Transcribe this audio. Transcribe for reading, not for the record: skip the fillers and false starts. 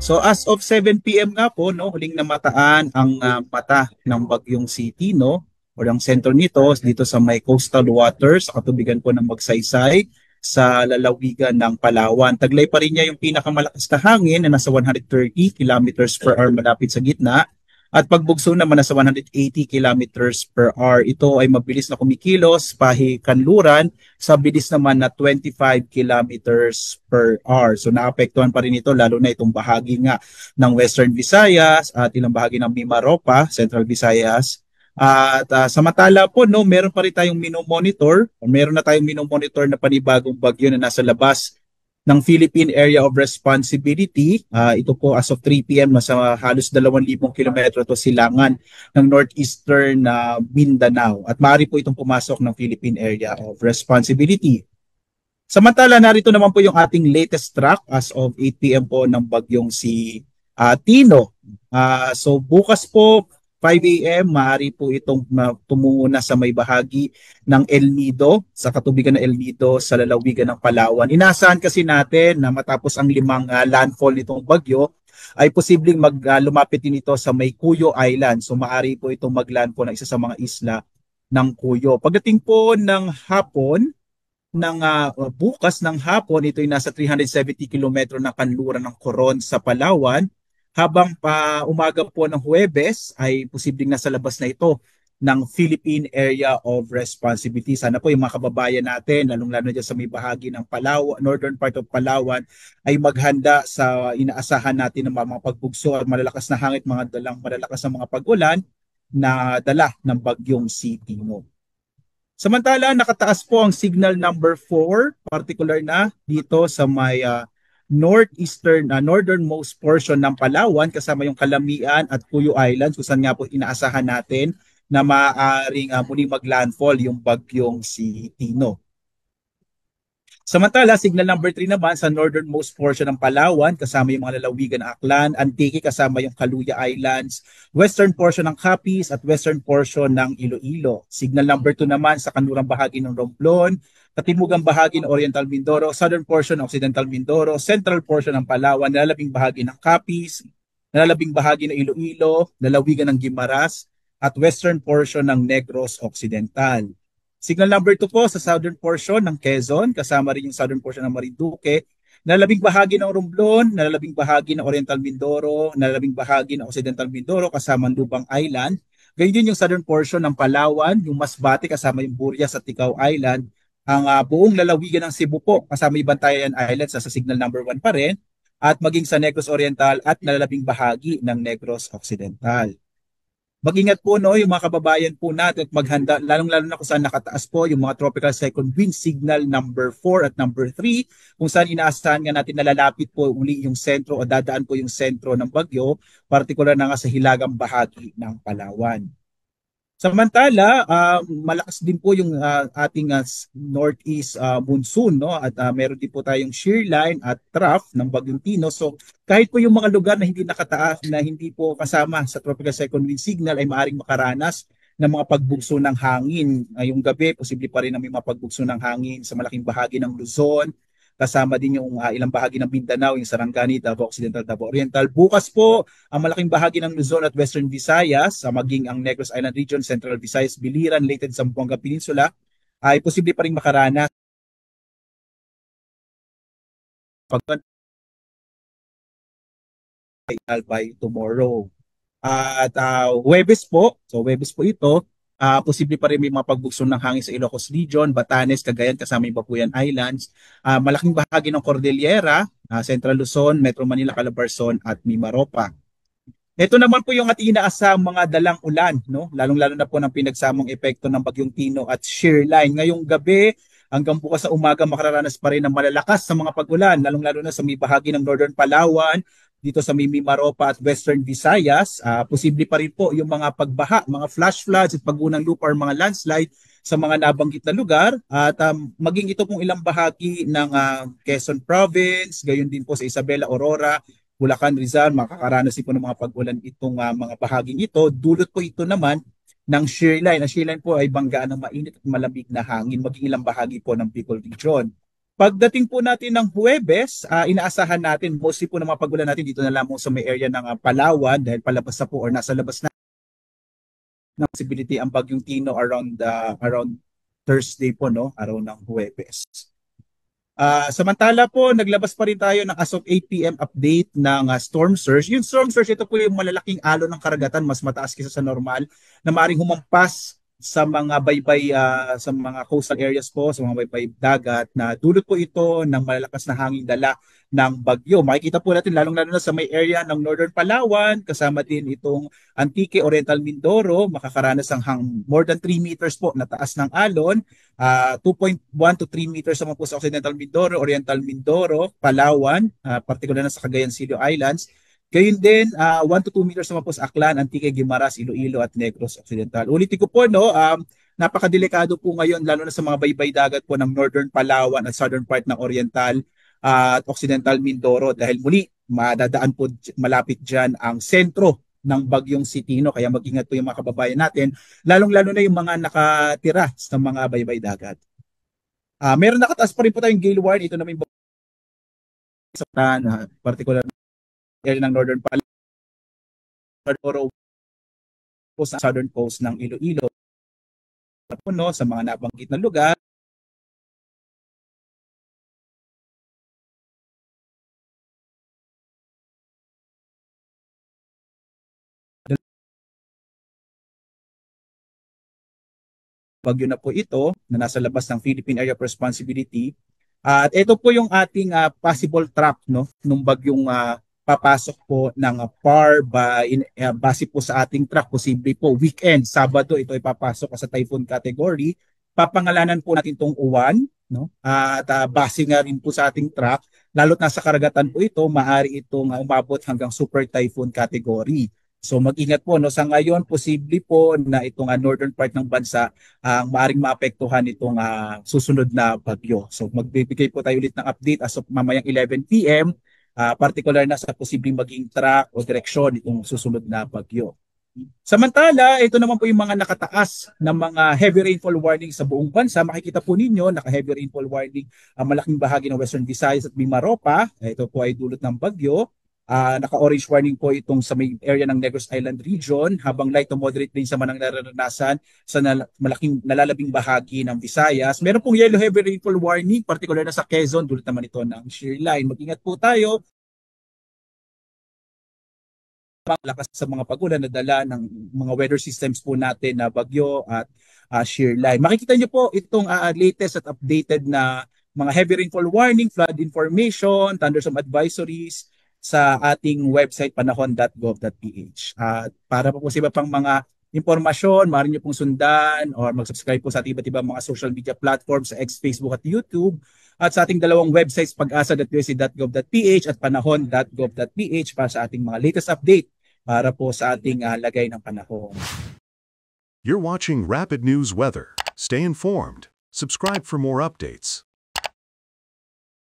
So as of 7 p.m. nga po, no, huling namataan ang mata ng bagyong City, no, o ang sentro nito dito sa may coastal waters, sa katubigan po ng Magsaysay, sa lalawigan ng Palawan. Taglay pa rin niya yung pinakamalakas na hangin na nasa 130 kilometers per hour malapit sa gitna. At pagbugso naman nasa 180 kilometers per hour. Ito ay mabilis na kumikilos, pahikanluran, sa bilis naman na 25 kilometers per hour. So naapektuhan pa rin ito lalo na itong bahagi nga ng Western Visayas at ilang bahagi ng Mimaropa, Central Visayas. At samantala po, no, meron pa rin tayong minomonitor, o meron na tayong minomonitor na panibagong bagyo na nasa labas ng Philippine Area of Responsibility. Ito po as of 3 p.m. nasa halos 2,000 kilometro to silangan ng northeastern Mindanao. At maaari po itong pumasok ng Philippine Area of Responsibility. Samantala, narito naman po yung ating latest track as of 8 p.m. po ng bagyong si Tino. So bukas po, 5 a.m., maaari po itong tumungo na sa may bahagi ng El Nido, sa katubigan ng El Nido sa lalawigan ng Palawan. Inasahan kasi natin na matapos ang 5 landfall nitong bagyo, ay posibleng lumapit din ito sa may Cuyo Island. So maaari po itong maglandfall ng isa sa mga isla ng Cuyo. Pagdating po ng hapon, bukas ng hapon, ito ay nasa 370 kilometro ng kanluran ng Coron sa Palawan. Habang pa umaga po ng Huwebes ay posibleng nasa labas na ito ng Philippine Area of Responsibility. Sana po yung mga kababayan natin, lalong-lalo na dyan sa may bahagi ng Palawan, northern part of Palawan, ay maghanda sa inaasahan natin ng mga pagbugso at malalakas na hangin, mga dalang malalakas na mga pag-ulan na dala ng bagyong City. No? Samantala, nakataas po ang signal number 4, particular na dito sa may northernmost portion ng Palawan, kasama yung Calamian at Cuyo Islands, kung saan nga po inaasahan natin na maaaring muling maglandfall yung bagyong si Tino. Samantala, signal number 3 naman sa northernmost portion ng Palawan, kasama yung mga lalawigan ng Aklan, Antique, kasama yung Kaluya Islands, western portion ng Capiz at western portion ng Iloilo. Signal number 2 naman sa kanlurang bahagi ng Romblon, katimugang bahagi ng Oriental Mindoro, southern portion ng Occidental Mindoro, central portion ng Palawan, nalalabing bahagi ng Capiz, nalalabing bahagi ng Iloilo, lalawigan ng Guimaras, at western portion ng Negros Occidental. Signal number 2 po sa southern portion ng Quezon, kasama rin yung southern portion ng Marinduque, nalalabing bahagi ng Romblon, nalalabing bahagi ng Oriental Mindoro, nalalabing bahagi ng Occidental Mindoro, kasama ang Lubang Island. Ganyan din yung southern portion ng Palawan, yung Masbate, kasama yung Burias at Ticao Island. Ang buong lalawigan ng Cebu po, kasama yung Bantayan Islands, sa signal number 1 pa rin, at maging sa Negros Oriental at nalalabing bahagi ng Negros Occidental. Mag-ingat po, no, yung mga kababayan po natin at maghanda, lalong-lalo na kung saan nakataas po yung mga tropical cyclone wind signal number 4 at number 3, kung saan inaasahan nga natin na lalapit po uli yung sentro o dadaan po yung sentro ng bagyo, partikular na nga sa hilagang bahagi ng Palawan. Samantala, malakas din po yung ating northeast monsoon, no? At meron din po tayong shear line at trough ng Bagyong Tino. So kahit po yung mga lugar na hindi nakataas, na hindi po kasama sa tropical cyclone wind signal, ay maaaring makaranas ng mga pagbugso ng hangin. Yung gabi, posible pa rin na may mga pagbugso ng hangin sa malaking bahagi ng Luzon. Kasama din yung ilang bahagi ng Mindanao, yung Sarangani, Davao Occidental, Davao Oriental. Bukas po, ang malaking bahagi ng Luzon at Western Visayas, maging ang Negros Island Region, Central Visayas, Biliran, Leyte, Zamboanga Peninsula, ay posible pa rin makaranas by tomorrow. At Huwebes po ito, posible pa rin may mga pagbugso ng hangin sa Ilocos Region, Batanes, Cagayan, kasama yung Babuyan Islands, malaking bahagi ng Cordillera, Central Luzon, Metro Manila, Calabarzon at Mimaropa. Ito naman po yung ating inaasahang mga dalang ulan, no? Lalong-lalo na po ng pinagsamang epekto ng Bagyong Tino at shear line. Ngayong gabi hanggang bukas sa umaga, makararanas pa rin ng malalakas sa mga pag-ulan, lalong-lalo na sa may bahagi ng Northern Palawan, dito sa Mimaropa at Western Visayas. Posible pa rin po yung mga pagbaha, mga flash floods at pagunang lupa or mga landslide sa mga nabanggit na lugar. At maging ito pong ilang bahagi ng Quezon Province, gayon din po sa Isabela, Aurora, Bulacan, Rizal, makakaranas din po ng mga pag-ulan itong mga bahaging ito. Dulot po ito naman ng shear line. Ang shear line po ay banggaan ng mainit at malamig na hangin, maging ilang bahagi po ng Bicol Region. Pagdating po natin ng Huwebes, inaasahan natin, mostly po ng mga pagulan natin dito na lamang sa may area ng Palawan dahil palabas na po or nasa labas na ng possibility ang bagyong Tino around Thursday po, no, araw ng Huwebes. Samantala po, naglabas pa rin tayo ng as of 8 p.m. update ng storm surge. Yung storm surge, ito po yung malalaking alon ng karagatan, mas mataas kaysa sa normal, na maaaring humampas sa mga baybay, sa mga coastal areas po, sa mga baybay dagat, na dulot po ito ng malalakas na hangin dala ng bagyo. Makikita po natin lalong-lalo na sa may area ng Northern Palawan, kasama din itong Antique, Oriental Mindoro, makakaranas ng more than 3 meters po na taas ng alon. 2.1 to 3 meters naman po sa Occidental Mindoro, Oriental Mindoro, Palawan, partikular na sa Cagayan Silio Islands. Gayun din, 1 to 2 meters naman po sa Aklan, Antique, Guimaras, Iloilo at Negros Occidental. Ulitin ko po, no, napakadelikado po ngayon, lalo na sa mga baybay dagat po ng Northern Palawan at southern part ng Oriental at Occidental Mindoro dahil muli, madadaan po malapit dyan ang sentro ng bagyong Tino, kaya mag-ingat po yung mga kababayan natin, lalong-lalo na yung mga nakatira sa mga baybay dagat. Meron nakataas pa rin po tayong gale warning, ito naman yung sa particular area ng Northern Palawan po sa southern coast ng Iloilo, no, sa mga nabanggit na lugar. Bagyo na po ito na nasa labas ng Philippine Area of Responsibility. At ito po yung ating possible trap, no, nung bagyong papasok po ng PAR base po sa ating track. Posible po weekend, Sabado ito ipapasok sa typhoon category. Papangalanan po natin itong Uwan, no? At base nga rin po sa ating track, lalo't nasa karagatan po ito, maaari itong umabot hanggang super typhoon category. So mag-ingat po, no, sa ngayon posible po na itong northern part ng bansa ang maaring maapektuhan itong susunod na bagyo. So magbibigay po tayo ulit ng update as of mamayang 11 p.m. Particular na sa posibleng maging track o direksyon itong susunod na bagyo. Samantala, ito naman po yung mga nakataas na mga heavy rainfall warning sa buong bansa. Makikita po ninyo, naka-heavy rainfall warning ang malaking bahagi ng Western Visayas at Mimaropa. Ito po ay dulot ng bagyo. Naka-orange warning po itong sa may area ng Negros Island region, habang light to moderate din sa manang nararanasan sa malaking nalalabing bahagi ng Visayas. Meron pong yellow heavy rainfall warning, particular na sa Quezon, dulot naman ito ng shear line. Mag-ingat po tayo lakas sa mga pagulan na dala ng mga weather systems po natin na bagyo at shear line. Makikita niyo po itong latest at updated na mga heavy rainfall warning, flood information, thunderstorm advisories sa ating website panahon.gov.ph. At para po sa iba pang mga impormasyon, maaari niyo pong sundan or mag-subscribe po sa iba't ibang mga social media platforms sa X, Facebook at YouTube, at sa ating dalawang websites pag-asa.usc.gov.ph at panahon.gov.ph para sa ating mga latest update para po sa ating lagay ng panahon. You're watching Rapid News Weather. Stay informed. Subscribe for more updates.